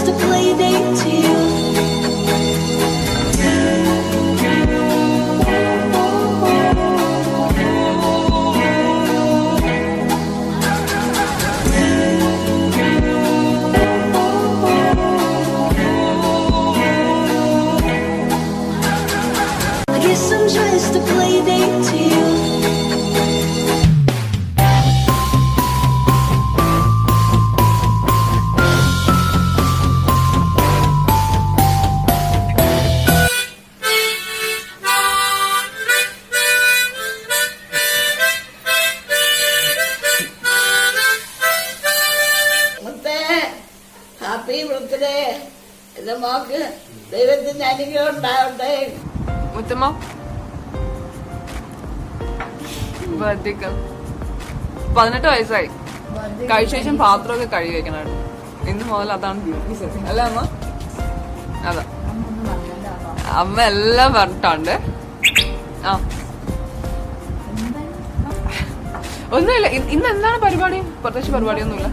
just a play date to you. I guess I'm just a play date to you. Happy birthday എന്റെ mock ദൈവത്തിന്റെ അനുഗ്രഹം ഉണ്ടാവട്ടെ. മുത്തമ്മ ബർത്ത്ഡേക്ക് 18 വയസ്സായി. കഴിച്ച ശേഷം പാത്രമൊക്കെ കഴുകി വെക്കണായിരുന്നു. ഇന്ന് മുതൽ അതാണ് ബ്യൂട്ടി സെറ്റിംഗ് അല്ലേ അമ്മ? അതാ അമ്മ എല്ലാം പറഞ്ഞിട്ടുണ്ട്. ആ ഒന്നുമില്ല. ഇന്ന് എന്താണ് പരിപാടി? പ്രത്യേകിച്ച് പരിപാടിയൊന്നുമില്ല.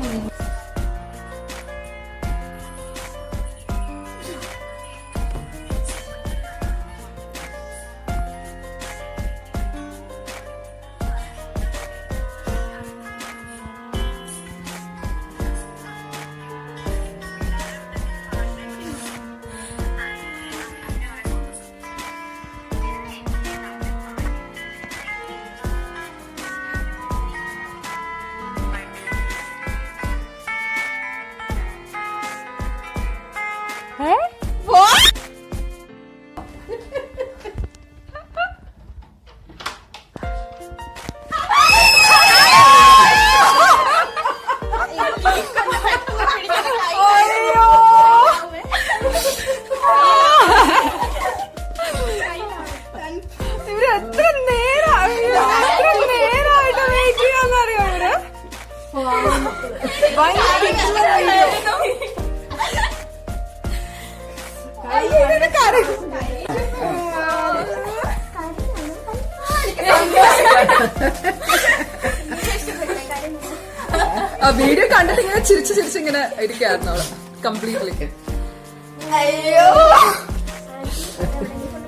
വീഡിയോ കണ്ടിട്ട് ഇങ്ങനെ ചിരിച്ചിങ്ങനെ ഇരിക്കായിരുന്നു അവള് കംപ്ലീറ്റ്ലി.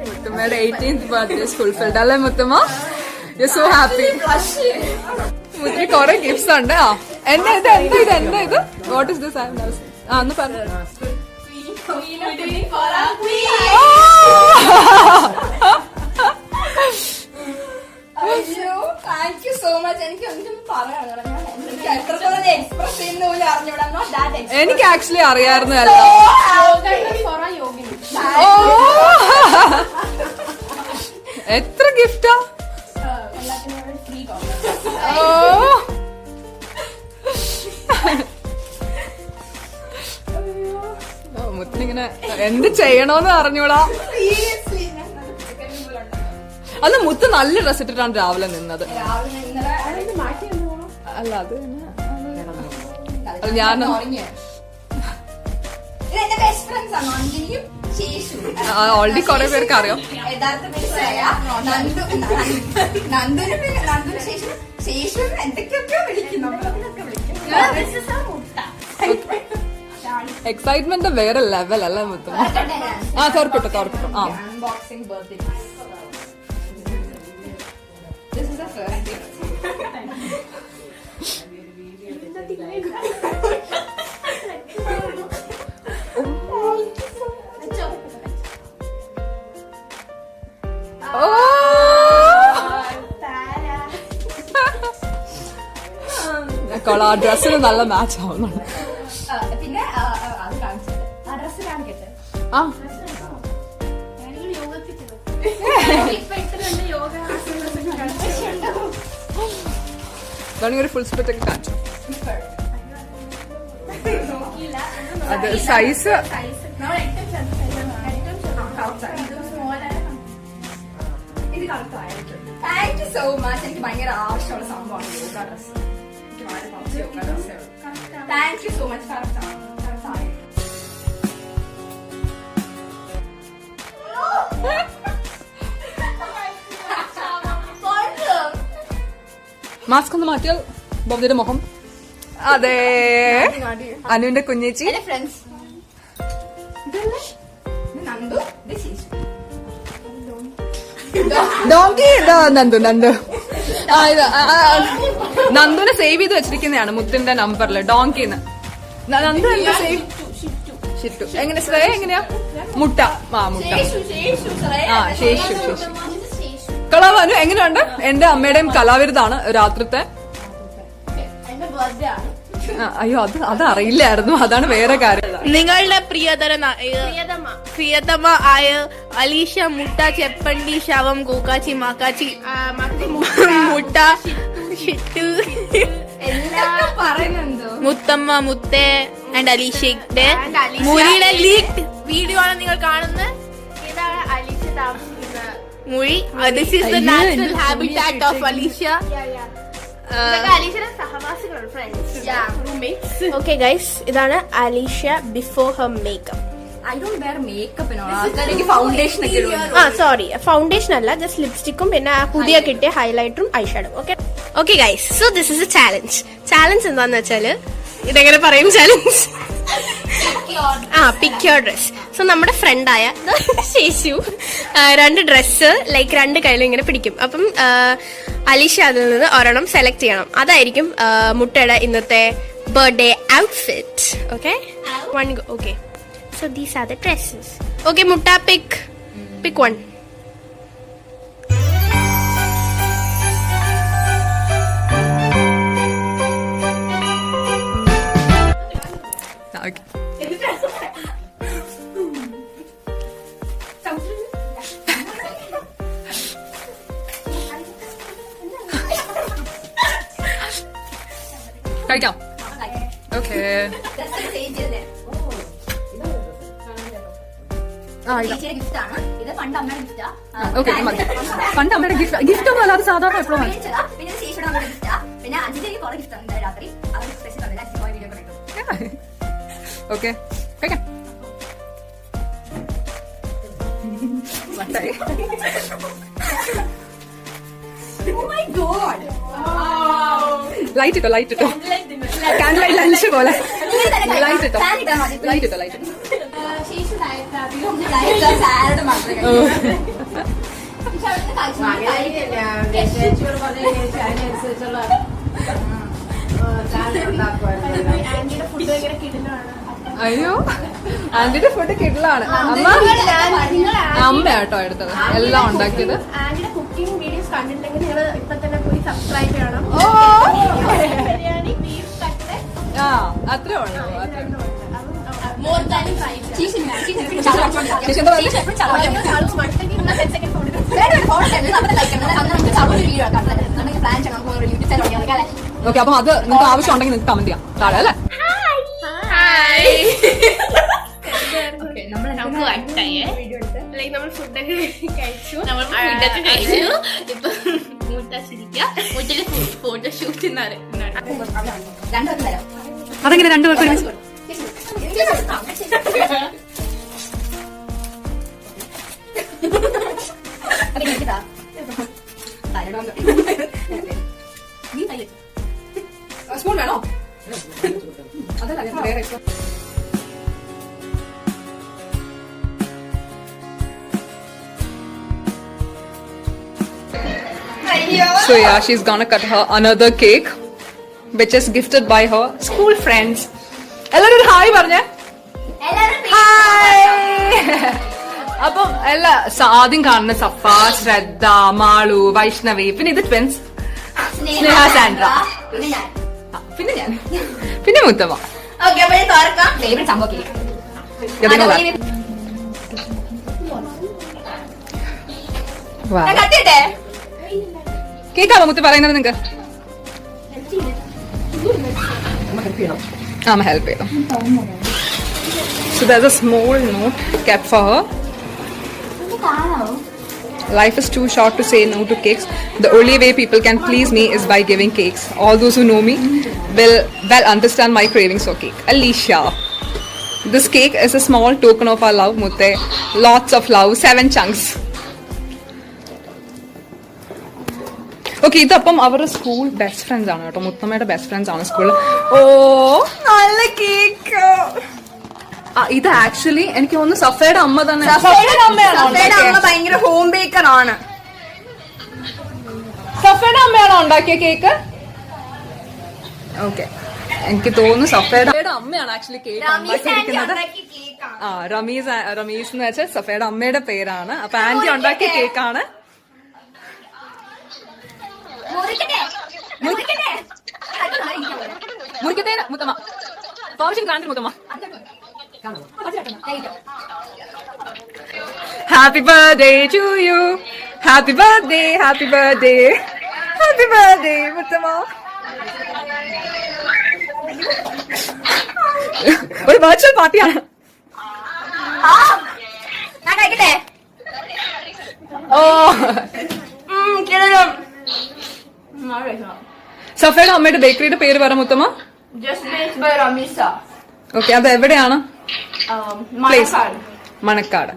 മുത്തമ്മയുടെ 18th ബർത്ത്ഡേ ഫുൾഫിൽഡ് അല്ലേ Muthamma? You so happy. Muthamma കൊറേ ഗിഫ്റ്റ്സ് ഉണ്ട്. എന്താ ഇത് വാട്ട് ഇസ് ദിസ്? ഒന്ന് പറഞ്ഞു. Thank you so much. എനിക്ക് ഒന്നും പറയാൻ എത്രത്തോളം എക്സ്പ്രസ് ചെയ്യുന്ന പോലും അറിഞ്ഞൂടാ. എനിക്ക് ആക്ച്വലി അറിയാമായിരുന്നല്ലോ. എത്ര ഗിഫ്റ്റാ? മുത്തിനിങ്ങനെ എന്ത് ചെയ്യണോന്ന് അറിഞ്ഞൂടാ. അത് മുത്ത് നല്ല ഡ്രസ് ഇട്ടിട്ടാണ് രാവിലെ നിന്നത്. അല്ല അത് ഞാൻ ഓൾറെഡി കൊറേ പേർക്ക് അറിയാം. എക്സൈറ്റ്മെന്റ് വേറെ ലെവൽ അല്ലേ മുത്ത്? ആ തുറക്കട്ടോ. ആ This is the first gift. കൊള്ളാം. ആ ഡ്രസ്സിന് നല്ല മാച്ച് ആവുന്നുണ്ട്. പിന്നെ അത് കാണിച്ചത് ആ ഡ്രസ് കാണിക്കട്ടെ. ആ ഒരു ഫുൾ സ്പെറ്റ് ഒക്കെ കാണിച്ചു. അത് size thank you so much. എനിക്ക് ഭയങ്കര ആവശ്യമുള്ള സംഭവമാണ് യോഗ ഡ്രസ്. എനിക്ക് വളരെ കുറച്ച് യോഗ ഡ്രസ്സേ ഉള്ളൂ. Thank you so much. Mask ഒന്ന് മാറ്റിയാൽ ബോബിയുടെ മുഖം. അതെ അനുവിന്റെ കുഞ്ഞേച്ചി. ഫ്രണ്ട്സ് നന്ദു ഇത് ശേഷു. ഡോങ്കി നന്ദു നന്ദുനെ സേവ് ചെയ്ത് വെച്ചിരിക്കുന്നതാണ് മുത്തിന്റെ നമ്പറിൽ ഡോങ്കിന്ന്. നന്ദു എന്താ സേവ്? ഷിറ്റു. എങ്ങനെ ശ്രേയ എങ്ങനെയാ? മുട്ട. മുട്ട. ശേഷു. കളവാനു എങ്ങനെയുണ്ട്? എന്റെ അമ്മയുടെയും കലാവിരുതാണ് രാത്രിത്തെ. അയ്യോ അത് അറിയില്ലായിരുന്നു, അതാണ് വേറെ കാര്യം. നിങ്ങളുടെ പ്രിയതമ ആയ അലീഷ മുട്ട ചെപ്പണ്ടി ശവം കൂക്കാച്ചി മാക്കാച്ചി മുട്ട ഷിട്ടു മുത്തമ്മ മുത്തേ ആൻഡ് അലീഷയുടെ മുറിയുടെ ലീക്ഡ് വീഡിയോ ആണ് നിങ്ങൾ കാണുന്നത്. ഇതാണ് അലീഷ താമസിക്കുന്ന മുറി. This is the natural habitat of Alisha. Okay guys, ഇതാണ് Alisha before her makeup. I don't wear makeup എനിക്ക് ഫൗണ്ടേഷൻ ഒക്കെ ഇടുന്നു. സോറി, ഫൗണ്ടേഷൻ അല്ല, ജസ്റ്റ് ലിപ്സ്റ്റിക്കും പിന്നെ പുതിയ കിട്ടിയ ഹൈലൈറ്ററും eyeshadow. Okay guys, so this is a challenge എന്താന്ന് വെച്ചാല് ഇതെങ്ങനെ പറയും challenge? Pick your dress. So നമ്മുടെ ഫ്രണ്ടായ ശേഷു 2 ഡ്രസ്സ് ലൈക്ക് 2 കയ്യിലും ഇങ്ങനെ പിടിക്കും. അപ്പം അലീഷ അതിൽ നിന്ന് ഒരെണ്ണം സെലക്ട് ചെയ്യണം. അതായിരിക്കും മുട്ടയുടെ ഇന്നത്തെ birthday outfit. Okay, okay. So these are the dresses. Okay, Mutta, pick one. Okay. കഴിക്കാം. ഓക്കെ. പണ്ട് അമ്മയുടെ ഗിഫ്റ്റ് ഒന്നും അല്ലാതെ സാധാരണ എപ്പോഴും ഓക്കെ കഴിക്കാം. ലൈറ്റ് ഇട്ടോ കാൻഡിലൈറ്റ് ലഞ്ച് പോലെ ലൈറ്റ് ഇട്ടോ. അയ്യോ, ആന്റിയുടെ ഫുഡ് കിടലാണ്. അമ്മ കേട്ടോ എടുത്തത്, എല്ലാം ഉണ്ടാക്കിയത്. ആന്റിയുടെ കുക്കിംഗ് വീഡിയോസ് കണ്ടിട്ടുണ്ടെങ്കിൽ നിങ്ങൾ ഇപ്പൊ തന്നെ പോയി സബ്സ്ക്രൈബ് ചെയ്യണം. ബിരിയാണി, ബീഫ് കട്ട്, അത്രേ ഉള്ളൂ. ഓക്കെ, അപ്പൊ അത് നിങ്ങൾക്ക് ആവശ്യം ഉണ്ടെങ്കിൽ നിങ്ങൾക്ക് കമന്റ് ചെയ്യാം താഴെ അല്ലേ. നമുക്ക് വട്ടായേ, ലൈക്ക് നമ്മൾ ഫുഡൊക്കെ കഴിച്ചു, ഇപ്പൊ മുട്ട ചിരിക്കുക, മുട്ടില് ഫോട്ടോഷൂട്ട് അതെങ്ങനെ 2 പേർക്ക് സ്പൂൺ വേണോ? അതല്ല വേറെ. So yeah, she's gonna cut her another cake, which is gifted by her school friends. എല്ലാരും ഹായ് പറഞ്ഞേ. ഹായ്. അപ്പം എല്ലാ ആദ്യം കാണുന്ന സഫ, ശ്രദ്ധ, മാളു, വൈഷ്ണവി, പിന്നെ ഇത് ട്വിൻസ് സ്നേഹ, സാൻഡ്ര, പിന്നെ ഞാൻ, പിന്നെ മുത്തമ്മ. കേക്കാമോ മുത്ത് പറയുന്നത് നിങ്ങക്ക്? I'm helping. So there's a small note kept for her. Life is too short to say no to cakes. The only way people can please me is by giving cakes. All those who know me will well understand my cravings for cake. Alicia. This cake is a small token of our love, Mutte. Lots of love. 7 chunks. Okay, ഇതപ്പം അവരുടെ school best friends ആണ് കേട്ടോ. മുത്തമ്മയുടെ best friends ആണ് സ്കൂളിൽ. ഓ നല്ല cake. ഇത് actually എനിക്ക് തോന്നുന്നു സഫയുടെ അമ്മ തന്നെ. സഫയുടെ അമ്മ ഭയങ്കര ഹോം ബേക്കർ ആണ്. സഫയുടെ അമ്മയാണോ ഉണ്ടാക്കിയ കേക്ക്? ഓക്കെ, എനിക്ക് തോന്നുന്നു സഫയുടെ അമ്മയാണ് ആക്ച്വലി കേക്ക് ഉണ്ടാക്കിയിരിക്കുന്നത്. ആ, റമീസ് എന്ന് വെച്ചാൽ സഫയുടെ അമ്മയുടെ പേരാണ്. അപ്പൊ ആന്റി ഉണ്ടാക്കിയ കേക്കാണ്. മുറിക്കത്തേന് മുത്തമ്മ ഫാമിഷൻ കാണിച്ചു Muthamma. Happy birthday to you, happy birthday, happy birthday, happy birthday Muthamma. ഒരു വെർച്വൽ പാർട്ടിയാണ്. ഓ, സഫയുടെ അമ്മയുടെ ബേക്കറിയുടെ പേര് പറ മുത്തമ്മ. ഓക്കെ, അത് എവിടെയാണ്? പ്ലേസ് മണക്കാട്.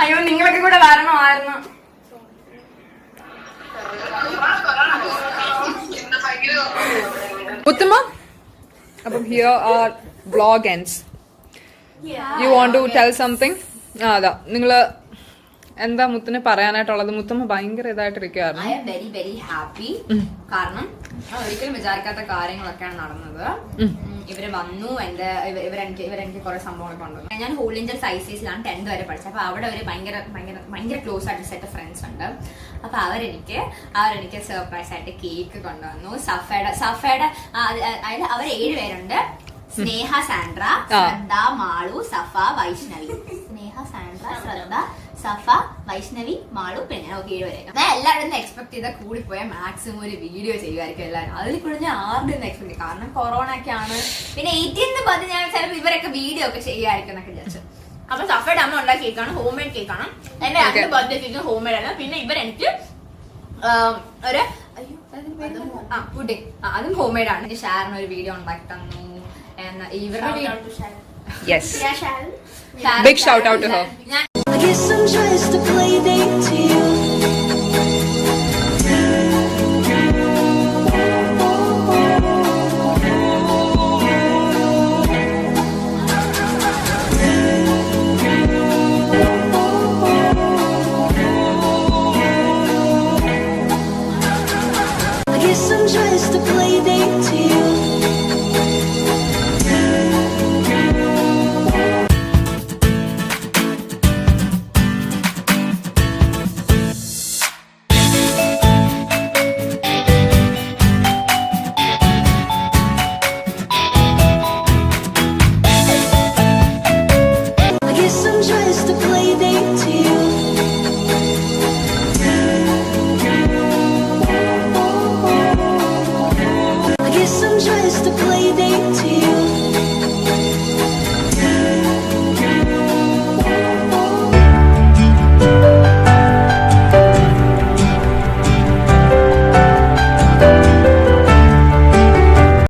അയ്യോ, നിങ്ങളൊക്കെ കൂടെ വരണമായിരുന്നു. മുത്തമ്മ, അപ്പം here are vlog ends. You want to tell something? അതാ, നിങ്ങള് എന്താ മുത്തിന് പറയാനായിട്ടുള്ളത്? മുത്തമ്മ ഭയങ്കര ഇതായിട്ടിരിക്കുകയായിരുന്നു. I am very very happy. കാരണം ഒരിക്കലും വിചാരിക്കാത്ത കാര്യങ്ങളൊക്കെയാണ് നടന്നത്. ഇവര് വന്നു, ഇവരെനിക്ക് കുറെ സംഭവങ്ങളൊക്കെ കൊണ്ടുവന്നു. ഞാൻ ഹോൾ ഇന്ത്യൻസ് ICSലാണ് 10th വരെ പഠിച്ചത്. അപ്പൊ അവിടെ ഒരു ഭയങ്കര ക്ലോസ് ആയിട്ട് സെറ്റ് ഫ്രണ്ട്സ് ഉണ്ട്. അപ്പൊ അവരെനിക്ക് സർപ്രൈസ് ആയിട്ട് കേക്ക് കൊണ്ടുവന്നു. സഫയുടെ അതായത് അവർ 7 പേരുണ്ട്. സ്നേഹ, സാൻഡ്ര, ശ്രദ്ധ, മാളു, സഫ, വൈഷ്ണവി. സ്നേഹ, സാൻഡ്ര, ശ്രദ്ധ, സഫ, വൈഷ്ണവി, മാളു, പിന്നെ 7 വരെ. ഞാൻ എല്ലാവരും എക്സ്പെക്ട് ചെയ്താൽ കൂടിപ്പോയ മാക്സിമം ഒരു വീഡിയോ ചെയ്യുമായിരിക്കും എല്ലാവരും. അതിൽ കൂടെ ഞാൻ ആരുടെയും എക്സ്പെക്ട് ചെയ്യും. കാരണം കൊറോണ ഒക്കെ ആണ്. പിന്നെ 18th പറഞ്ഞ് ഞാൻ ചിലപ്പോൾ ഇവരൊക്കെ വീഡിയോ ഒക്കെ ചെയ്യുമായിരിക്കും എന്നൊക്കെ വിചാരിച്ചു. അപ്പൊ സഫയുടെ അമ്മ ഉണ്ടാക്കിയ കേക്കാണ്, ഹോം മെയ്ഡ് കേക്കാണ്. എന്റെ 2 ബർത്ത്ഡേ കേക്ക് ഹോം മെയ്ഡ് ആണ്. പിന്നെ ഇവരെനിക്ക് ഒരു പുഡിംഗ്, അതും ഹോം മെയ്ഡ് ആണ്. ഷാറിന് ഒരു വീഡിയോ ഉണ്ടാക്കി തന്നു. Yes, big shout out to her. I guess I'm just a play date to you. I guess I'm just a play